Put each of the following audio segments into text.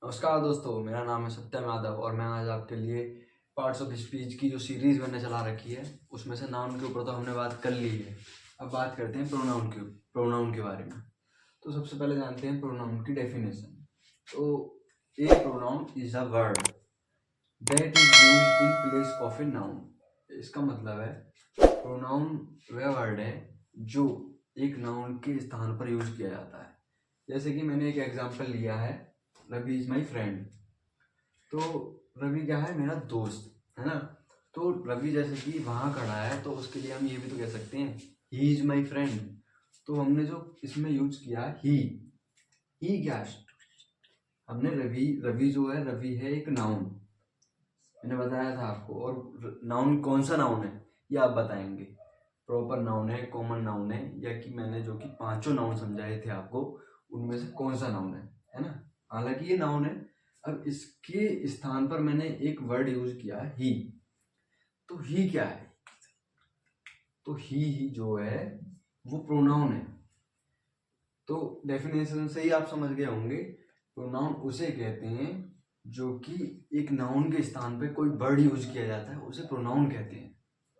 नमस्कार दोस्तों, मेरा नाम है सत्यम यादव और मैं आज आपके लिए पार्ट्स ऑफ स्पीच की जो सीरीज़ मैंने चला रखी है उसमें से नाउन के ऊपर तो हमने बात कर ली है। अब बात करते हैं प्रोनाउन के बारे में। तो सबसे पहले जानते हैं प्रोनाउन की डेफिनेशन। तो ए pronoun is a word that is used in place of a noun. इसका मतलब है प्रोनाउन वह वर्ड है जो एक नाउन के स्थान पर यूज किया जाता है। जैसे कि मैंने एक एग्जांपल लिया है, रवि इज माई फ्रेंड। तो रवि क्या है, मेरा दोस्त है ना। तो रवि जैसे कि वहां खड़ा है तो उसके लिए हम ये भी तो कह सकते हैं ही इज माई फ्रेंड। तो हमने जो इसमें यूज किया ही क्या है, हमने रवि जो है, रवि है एक नाउन, मैंने बताया था आपको। और नाउन कौन सा नाउन है ये आप बताएंगे, प्रॉपर नाउन है, कॉमन नाउन है, या कि मैंने जो कि पांचों नाउन समझाए थे आपको उनमें से कौन सा नाउन है ना। हालांकि ये नाउन है। अब इसके स्थान पर मैंने एक वर्ड यूज किया ही। तो ही क्या है, तो ही जो है वो प्रोनाउन है। तो डेफिनेशन से ही आप समझ गए होंगे, प्रोनाउन उसे कहते हैं जो कि एक नाउन के स्थान पे कोई वर्ड यूज किया जाता है, उसे प्रोनाउन कहते हैं,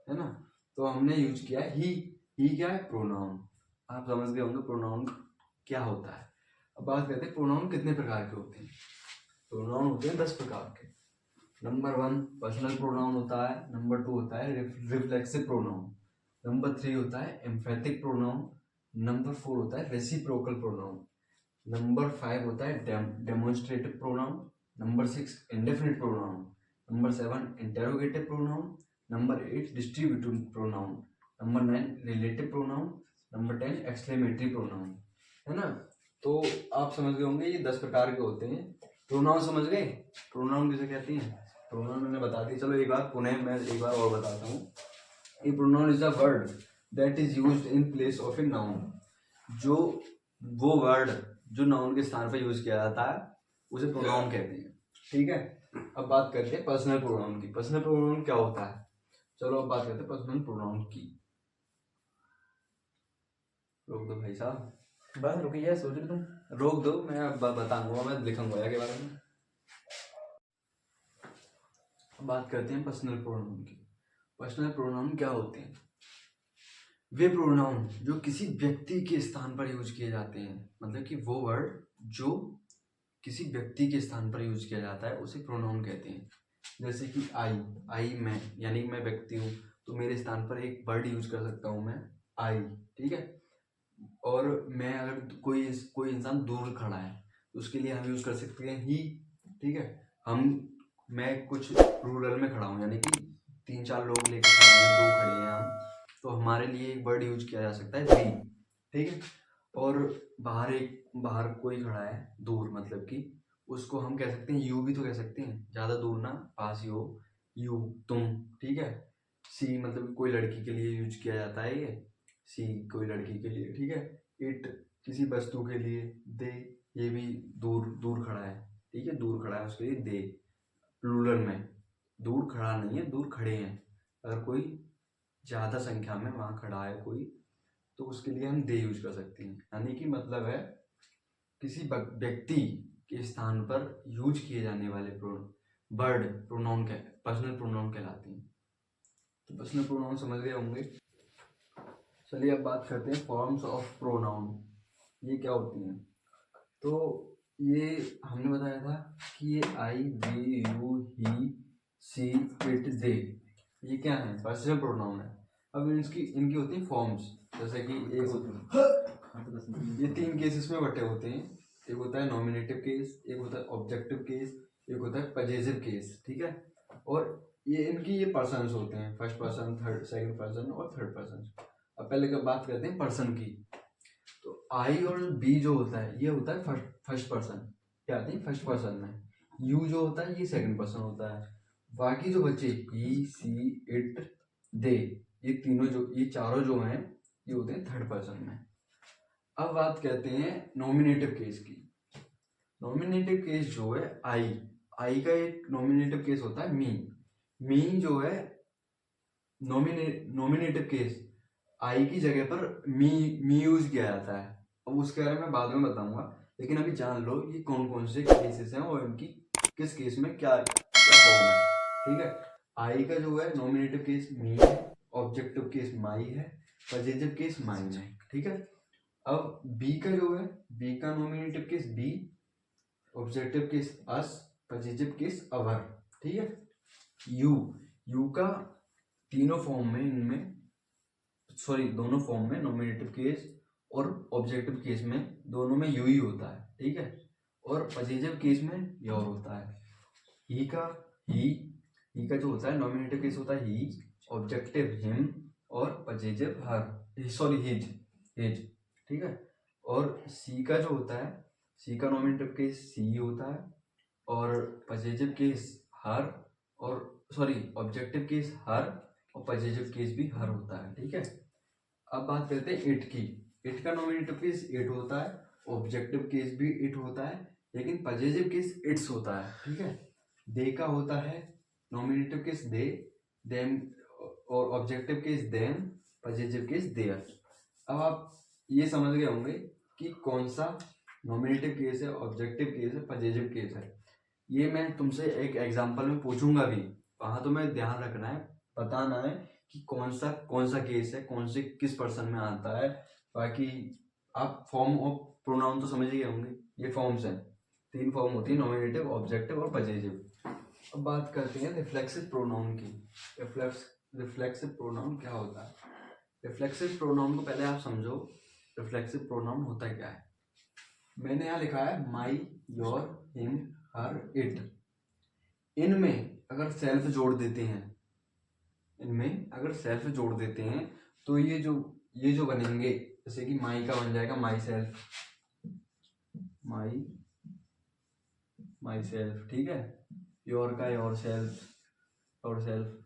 है ना। तो हमने यूज किया ही क्या है, प्रोनाउन। आप समझ गए होंगे प्रोनाउन क्या होता है। अब बात करते हैं प्रोनाउन कितने प्रकार के होते हैं। प्रोनाउन होते हैं 10 प्रकार के। नंबर 1 पर्सनल प्रोनाउन होता है। नंबर 2 होता है रिफ्लेक्सिव प्रोनाउन। नंबर 3 होता है एम्फेटिक प्रोनाउन। नंबर 4 होता है रेसिप्रोकल प्रोनाउन। नंबर 5 होता है demonstrative pronoun. Number 6 indefinite pronoun. Number 7 interrogative pronoun. Number 8 distributive pronoun. Number 9 relative pronoun. Number 10 exclamatory pronoun, है ना। तो आप समझ गए होंगे ये 10 प्रकार के होते हैं। प्रोनाउन समझ गए, प्रोनाउन किसे कहते हैं। प्रोनाउन मैंने बता दी, चलो एक बार पुनः मैं एक बार और बताता हूँ। ए pronoun is a word that is used in place of a noun. जो वो वर्ड जो नाउन के स्थान पर यूज किया जाता है उसे प्रोनाउन कहते हैं, ठीक है। अब बात करते हैं पर्सनल प्रोनाउन की। पर्सनल प्रोनाउन क्या होता है, चलो अब बात करते हैं पर्सनल प्रोनाउन की। रोक दो भाई साहब, बस रुकिए, सोच रहे तुम। रोक दो, मैं अब बताऊंगा, मैं लिखूंगा के बारे में। बात करते हैं पर्सनल प्रोनाउन की। पर्सनल प्रोनाउन क्या होते हैं, वे प्रोनाउन जो किसी व्यक्ति के स्थान पर यूज किए जाते हैं। मतलब कि वो वर्ड जो किसी व्यक्ति के स्थान पर यूज किया जाता है उसे प्रोनाउन कहते हैं। जैसे कि आई मैं, यानी मैं व्यक्ति हूँ, तो मेरे स्थान पर एक वर्ड यूज कर सकता हूँ मैं, आई, ठीक है। और मैं अगर कोई इंसान दूर खड़ा है तो उसके लिए हम यूज कर सकते हैं ही, ठीक है। मैं कुछ रूरल में खड़ा हूँ, यानी कि 3-4 लोग लेकर खड़ा हैं, 2 खड़े हैं हम, तो हमारे लिए एक वर्ड यूज किया जा सकता है दी, ठीक है। और बाहर कोई खड़ा है दूर, मतलब कि उसको हम कह सकते हैं यू भी तो कह सकते हैं, ज्यादा दूर ना, पास ही हो, यू तुम, ठीक है। सी मतलब कोई लड़की के लिए यूज किया जाता है ये, सी कोई लड़की के लिए, ठीक है। इट किसी वस्तु के लिए, दे ये भी दूर दूर खड़ा है, ठीक है, दूर खड़ा है उसके लिए दे। प्लूरल में दूर खड़ा नहीं है, दूर खड़े हैं। अगर कोई ज्यादा संख्या में वहां खड़ा है कोई, तो उसके लिए हम दे यूज कर सकते हैं। यानी कि मतलब है किसी व्यक्ति के स्थान पर यूज किए जाने वाले वर्ड प्रोनाउन के पर्सनल प्रोनाउन कहलाते हैं। तो पर्सनल प्रोनाउन समझ गए होंगे। चलिए अब बात करते हैं फॉर्म्स ऑफ प्रोनाउन, ये क्या होती हैं। तो ये हमने बताया था कि ये आई, we, you, he, C, it, दे, ये क्या है, पर्सनल प्रोनाउन है। अब इनकी होती हैं फॉर्म्स। जैसे कि ये 3 केसेस में बटे होते हैं। एक होता है नॉमिनेटिव केस, एक होता है ऑब्जेक्टिव केस, एक होता है पजेसिव केस, ठीक है। और ये पर्सन्स होते हैं, फर्स्ट पर्सन, सेकंड पर्सन और थर्ड पर्सन। अब पहले का बात करते हैं पर्सन की। तो आई और बी जो होता है ये होता है फर्स्ट पर्सन, क्या आते हैं फर्स्ट पर्सन में। यू जो होता है ये सेकंड पर्सन होता है। बाकी जो बचे ही, सी, इट, दे, ये चारों जो हैं ये होते हैं थर्ड पर्सन में। अब बात करते हैं नॉमिनेटिव केस की। नॉमिनेटिव केस जो है आई का एक नॉमिनेटिव केस होता है मी जो है नॉमिनेटिव केस, आई की जगह पर मी यूज किया जाता है। अब उसके बारे में बाद में बताऊंगा, लेकिन अभी जान लो ये कौन कौन से केसेस हैं और इनकी किस केस में क्या क्या फॉर्म है। ठीक है, आई का जो है नॉमिनेटिव केस मी है, ऑब्जेक्टिव केस माई है, पजेटिव केस माइन है। ठीक है, अब बी का जो है, बी का nominative case B, objective case अस, पजेटिव केस अवर। ठीक है, यू, यू का तीनों फॉर्म में, इनमें सॉरी दोनों फॉर्म में, नॉमिनेटिव केस और ऑब्जेक्टिव केस में दोनों में यू ही होता है। ठीक है, और पजेटिव केस में योर होता है। ही का, ही का जो होता है नॉमिनेटिव केस होता है ही, ऑब्जेक्टिव हिम और पजेटिव हर, सॉरी हिज, हिज। ठीक है, और सी का जो होता है, सी का नॉमिनेटिव केस सी होता है और पजेटिव केस हर, और सॉरी ऑब्जेक्टिव केस हर और पजेटिव केस भी हर होता है। ठीक है, अब बात करते हैं इट की। इट का नॉमिनेटिव केस इट होता है, ऑब्जेक्टिव केस भी इट होता है, लेकिन पजेटिव केस इट्स होता है। ठीक है, दे का होता है नॉमिनेटिव केस दे, देम और objective case them, पजेटिव case there. अब आप ये समझ गए होंगे कि कौन सा नॉमिनेटिव केस है, ऑब्जेक्टिव केस है, पजेटिव केस है। ये मैं तुमसे एक एग्जांपल में पूछूंगा भी, वहां तो मैं ध्यान रखना है, बताना है कि कौन सा केस है, कौन से किस पर्सन में आता है। बाकी आप फॉर्म ऑफ प्रोनाउन तो समझ ही गए होंगे, ये फॉर्म्स हैं, तीन फॉर्म होती है, नॉमिनेटिव, ऑब्जेक्टिव और पजेटिव। अब बात करते हैं रिफ्लेक्सिव प्रोनाउन की। रिफ्लेक्सिव प्रोनाउन क्या होता है? रिफ्लेक्सिव प्रोनाउन को पहले आप समझो, रिफ्लेक्सिव प्रोनाउन होता क्या है। मैंने यहाँ लिखा है माई, योर, हिम, हर, इट। इनमें अगर सेल्फ जोड़ देते हैं, इनमें अगर सेल्फ जोड़ देते हैं तो ये जो बनेंगे, जैसे कि माई का बन जाएगा माई सेल्फ, माई सेल्फ। ठीक है, योर का योर सेल्फ, योर सेल्फ।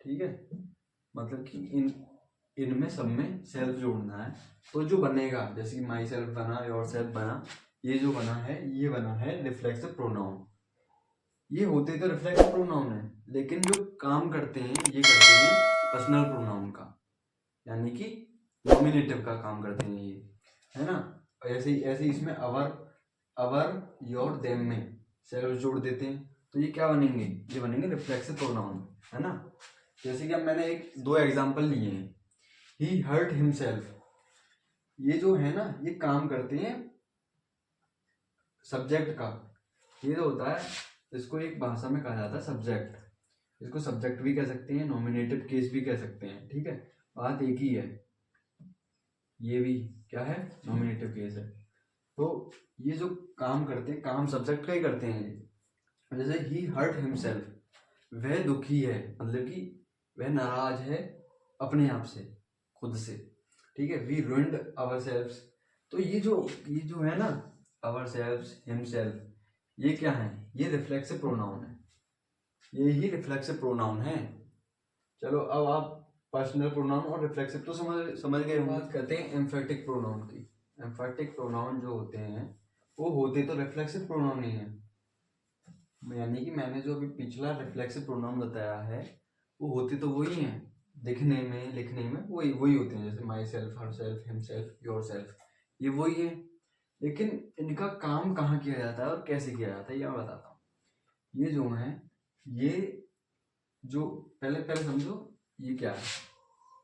ठीक है, मतलब कि इनमें सब में सेल्फ जोड़ना है तो जो बनेगा, जैसे कि माई सेल्फ बना, योर सेल्फ बना, ये जो बना है ये बना है रिफ्लेक्सिव प्रोनाउन। ये होते तो रिफ्लेक्सिव प्रोनाउन है, लेकिन जो काम करते हैं ये करते हैं पर्सनल प्रोनाउन का, यानी कि नॉमिनेटिव का काम करते हैं ये, है ना। ऐसे ही इसमें अवर, योर, देम में सेल्फ जोड़ देते हैं तो ये क्या बनेंगे, ये बनेंगे रिफ्लेक्सिव प्रोनाउन, है ना। जैसे कि अब मैंने दो एग्जांपल लिए हैं, ही हर्ट हिमसेल्फ, ये जो है ना ये काम करते हैं सब्जेक्ट का। ये जो होता है इसको एक भाषा में कहा जाता है सब्जेक्ट, इसको सब्जेक्ट भी कह सकते हैं, नॉमिनेटिव केस भी कह सकते हैं। ठीक है, बात एक ही है, ये भी क्या है, नॉमिनेटिव केस है। तो ये जो काम करते हैं, काम सब्जेक्ट का ही करते हैं। जैसे ही हर्ट हिमसेल्फ, वह दुखी है, मतलब कि वह नाराज है अपने आप से, खुद से। ठीक है, वी ruined ourselves, तो ये जो है ना आवर सेल्व्स, हिमसेल्फ, ये क्या है, ये रिफ्लेक्सिव प्रोनाउन है, ये ही रिफ्लेक्सिव प्रोनाउन है। चलो अब आप पर्सनल प्रोनाउन और रिफ्लेक्सिव तो समझ गए। बात करते हैं एम्फेटिक प्रोनाउन की। एम्फेटिक प्रोनाउन जो होते हैं वो होते तो रिफ्लेक्सिव प्रोनाउन ही है, यानी कि मैंने जो अभी पिछला रिफ्लेक्सिव प्रोनाउन बताया है वो होते तो वही हैं, दिखने में लिखने में वही होते हैं, जैसे my self, her self, him self, your self, ये वही है। लेकिन इनका काम कहाँ किया जाता है और कैसे किया जाता है ये मैं बताता हूँ। ये जो है, ये जो पहले समझो ये क्या है,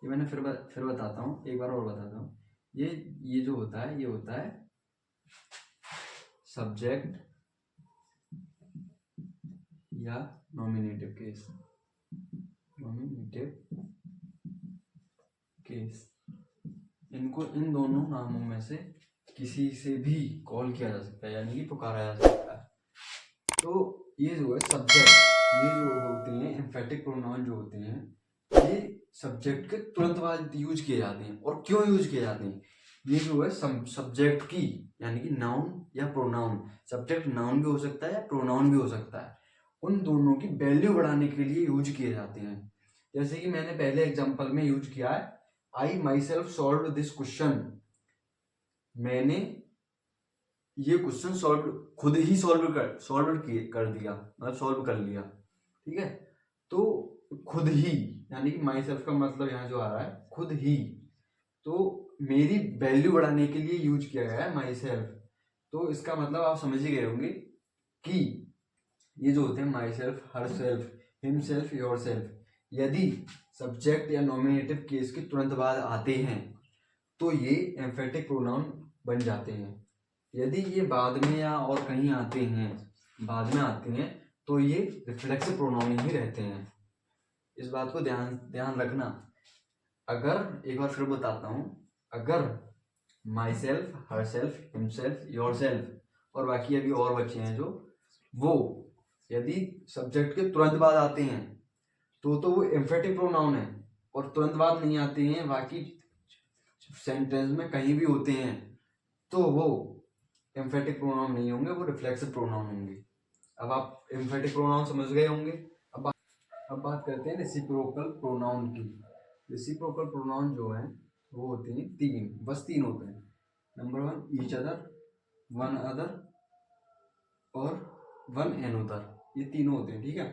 ये मैंने फिर बताता हूँ, एक बार और बताता हूँ। ये जो होता है ये होता है सब्जेक्ट या नॉमिनेटिव केस, नॉमिनेटिव केस। इनको इन दोनों नामों में से किसी से भी कॉल किया जा सकता है, यानी कि पुकारा जा सकता है। तो ये जो है सब्जेक्ट, ये जो होते हैं एम्फेटिक प्रोनाउन जो होते हैं, ये सब्जेक्ट के तुरंत बाद यूज किए जाते हैं। और क्यों यूज किए जाते हैं, ये जो है सब्जेक्ट की, यानी कि नाउन या प्रोनाउन, सब्जेक्ट नाउन भी हो सकता है या प्रोनाउन भी हो सकता है, उन दोनों की वैल्यू बढ़ाने के लिए यूज किए जाते हैं। जैसे कि मैंने पहले एग्जांपल में यूज किया है, आई my self solve this question, मैंने ये क्वेश्चन खुद ही सॉल्व कर दिया, मतलब सॉल्व कर लिया। ठीक है, तो खुद ही, यानी कि माई सेल्फ का मतलब यहाँ जो आ रहा है खुद ही, तो मेरी वैल्यू बढ़ाने के लिए यूज किया गया है माई सेल्फ। तो इसका मतलब आप समझ ही गए होंगे कि ये जो होते हैं my self, her self, him self, your self, यदि सब्जेक्ट या नॉमिनेटिव केस के तुरंत बाद आते हैं तो ये एम्फेटिक प्रोनाउन बन जाते हैं। यदि ये बाद में या और कहीं आते हैं, बाद में आते हैं, तो ये रिफ्लेक्सिव प्रोनाउन ही रहते हैं। इस बात को ध्यान रखना। अगर एक बार फिर बताता हूँ, अगर my self, her self, him self, your self और बाकी अभी और बच्चे हैं जो, वो यदि सब्जेक्ट के तुरंत बाद आते हैं तो वो एम्फेटिक प्रोनाउन है, और तुरंत बाद नहीं आते हैं, बाकी सेंटेंस में कहीं भी होते हैं, तो वो एम्फेटिक प्रोनाउन नहीं होंगे, वो रिफ्लेक्सिव प्रोनाउन होंगे। अब आप एम्फेटिक प्रोनाउन समझ गए होंगे। अब बात करते हैं रेसिप्रोकल प्रोनाउन की। रेसिप्रोकल प्रोनाउन जो है वो होते हैं तीन, बस तीन होते हैं। Number 1 each other, one other और वन एनोदर, ये तीनों होते हैं, ठीक है।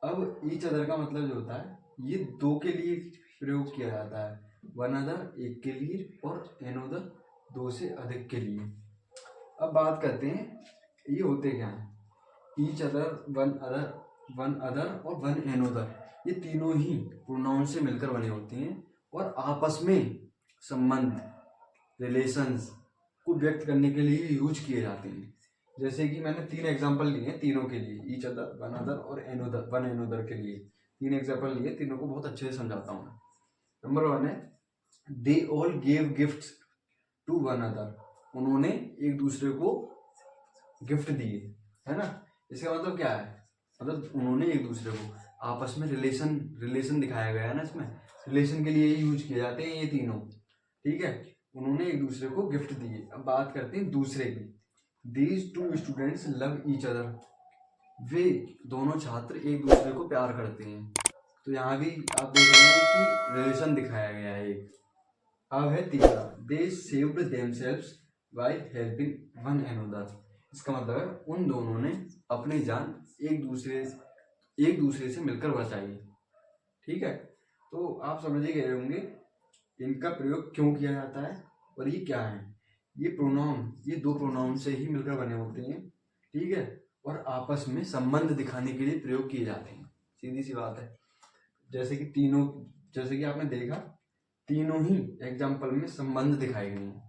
अब ईच अदर का मतलब जो होता है, ये दो के लिए प्रयोग किया जाता है, वन अदर एक के लिए और एनोदर दो से अधिक के लिए। अब बात करते हैं ये होते क्या हैं। ईच अदर, वन अदर और वन एनोदर, ये तीनों ही प्रोनाउन से मिलकर बने होते हैं और आपस में संबंध, रिलेशंस को व्यक्त करने के लिए यूज किए जाते हैं। जैसे कि मैंने 3 एग्जांपल लिए हैं तीनों के लिए, ईच अदर, वन अदर और एनोदर, वन एनोदर के लिए 3 एग्जांपल लिए, तीनों को बहुत अच्छे से समझाता हूँ मैं। नंबर 1 है they all gave gifts to one other, उन्होंने एक दूसरे को गिफ्ट दिए, है ना। इसका मतलब क्या है, मतलब उन्होंने एक दूसरे को, आपस में रिलेशन दिखाया गया है ना, इसमें रिलेशन के लिए यूज किए जाते हैं ये तीनों, ठीक है। उन्होंने एक दूसरे को गिफ्ट दिए। अब बात करते हैं दूसरे की। These two students love each other, वे दोनों छात्र एक दूसरे को प्यार करते हैं। तो यहाँ भी आप देख रहे हैं कि रिलेशन दिखाया गया है एक। अब है तीसरा, दे saved themselves by helping one another, इसका मतलब है उन दोनों ने अपनी जान एक दूसरे से मिलकर बचाई, ठीक है। तो आप समझ ही गए होंगे इनका प्रयोग क्यों किया जाता है और ये क्या है। ये प्रोनाउन, ये दो प्रोनाउन से ही मिलकर बने होते हैं, ठीक है, और आपस में संबंध दिखाने के लिए प्रयोग किए जाते हैं, सीधी सी बात है। जैसे कि आपने देखा तीनों ही एग्जाम्पल में संबंध दिखाए गए हैं,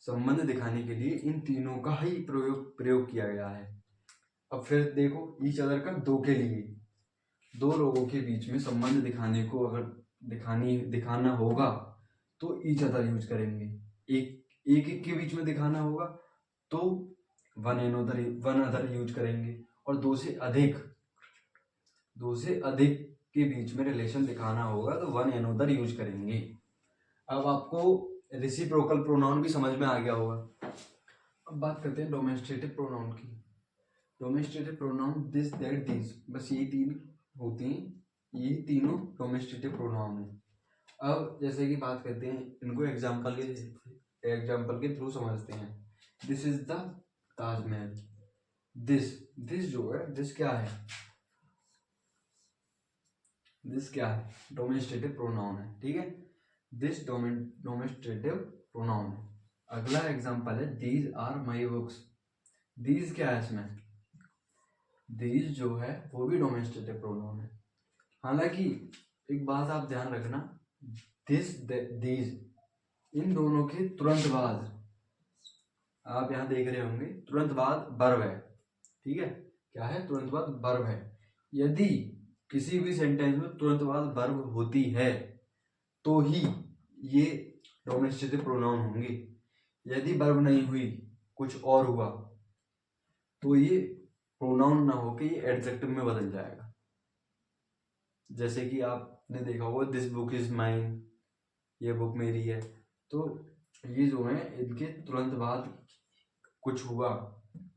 संबंध दिखाने के लिए इन तीनों का ही प्रयोग किया गया है। अब फिर देखो ईच अदर का दो के लिए, दो लोगों के बीच में संबंध दिखाने को अगर दिखाना होगा तो ईच अदर यूज करेंगे। एक के बीच में दिखाना होगा तो वन अदर यूज करेंगे, और दो से अधिक के बीच में रिलेशन दिखाना होगा तो वन अनदर यूज करेंगे। अब आपको रेसिप्रोकल प्रोनाउन भी समझ में आ गया होगा। अब बात करते हैं डोमेस्ट्रेटिव प्रोनाउन की। डोमेस्ट्रेटिव प्रोनाउन दिस, दैट, दिस, बस ये तीन होती हैं, ये तीनों डोमेस्ट्रेटिव प्रोनाउन है। अब जैसे कि बात करते हैं इनको एग्जाम्पल के थ्रू समझते हैं। This is the Taj Mahal. This जो है, दिस क्या है, दिस क्या है, डोमेस्ट्रेटिव प्रोनाउन है, ठीक है। दिस डोमेस्ट्रेटिव प्रोनाउन है। अगला एग्जांपल है these are my books. These क्या है इसमें, दीज जो है वो भी डोमेस्ट्रेटिव प्रोनाउन है। हालांकि एक बात आप ध्यान रखना, दिस, दीज, इन दोनों के तुरंत बाद आप यहाँ देख रहे होंगे तुरंत बाद वर्ब है, ठीक है। क्या है, तुरंत बाद वर्ब है। यदि किसी भी सेंटेंस में तुरंत बाद वर्ब होती है तो ही ये डोमेस्ट्रेटिव प्रोनाउन होंगे। यदि वर्ब नहीं हुई, कुछ और हुआ, तो ये प्रोनाउन ना होके ये एडजेक्टिव में बदल जाएगा। जैसे कि आपने देखा होगा दिस बुक इज माइन, ये बुक मेरी है। तो ये जो है इनके तुरंत बाद कुछ हुआ,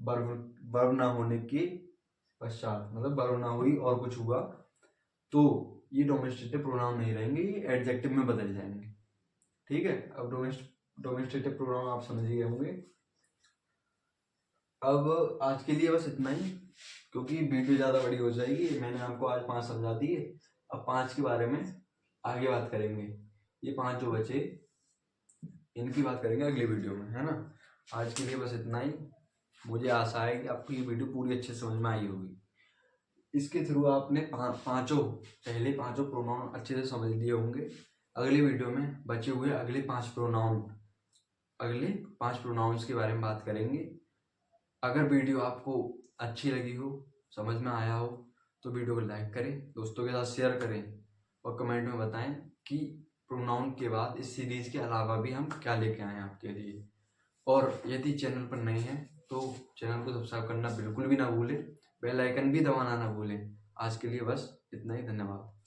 वर्ब ना होने के पश्चात, मतलब वर्ब ना हुई और कुछ हुआ, तो ये डोमेस्ट्रेटिव प्रोनाउन नहीं रहेंगे, ये एडजेक्टिव में बदल जाएंगे, ठीक है। अब डोमेस्ट्रेटिव प्रोनाउन आप समझ गए होंगे। अब आज के लिए बस इतना ही, क्योंकि वीडियो ज़्यादा बड़ी हो जाएगी। मैंने आपको आज 5 समझा दिए, अब 5 के बारे में आगे बात करेंगे। ये 5 जो बचे, इनकी बात करेंगे अगली वीडियो में, है ना। आज के लिए बस इतना ही। मुझे आशा है कि आपको ये वीडियो पूरी अच्छे से समझ में आई होगी। इसके थ्रू आपने पहले पांचों प्रोनाउन अच्छे से समझ लिए होंगे। अगली वीडियो में बचे हुए अगले पांच प्रोनाउंस के बारे में बात करेंगे। अगर वीडियो आपको अच्छी लगी हो, समझ में आया हो, तो वीडियो को लाइक करें, दोस्तों के साथ शेयर करें और कमेंट में बताएं कि प्रोनाउन के बाद इस सीरीज के अलावा भी हम क्या लेके आए हैं आपके लिए। और यदि चैनल पर नए हैं तो चैनल को सब्सक्राइब करना बिल्कुल भी ना भूलें, बेल आइकन भी दबाना ना भूलें। आज के लिए बस इतना ही, धन्यवाद।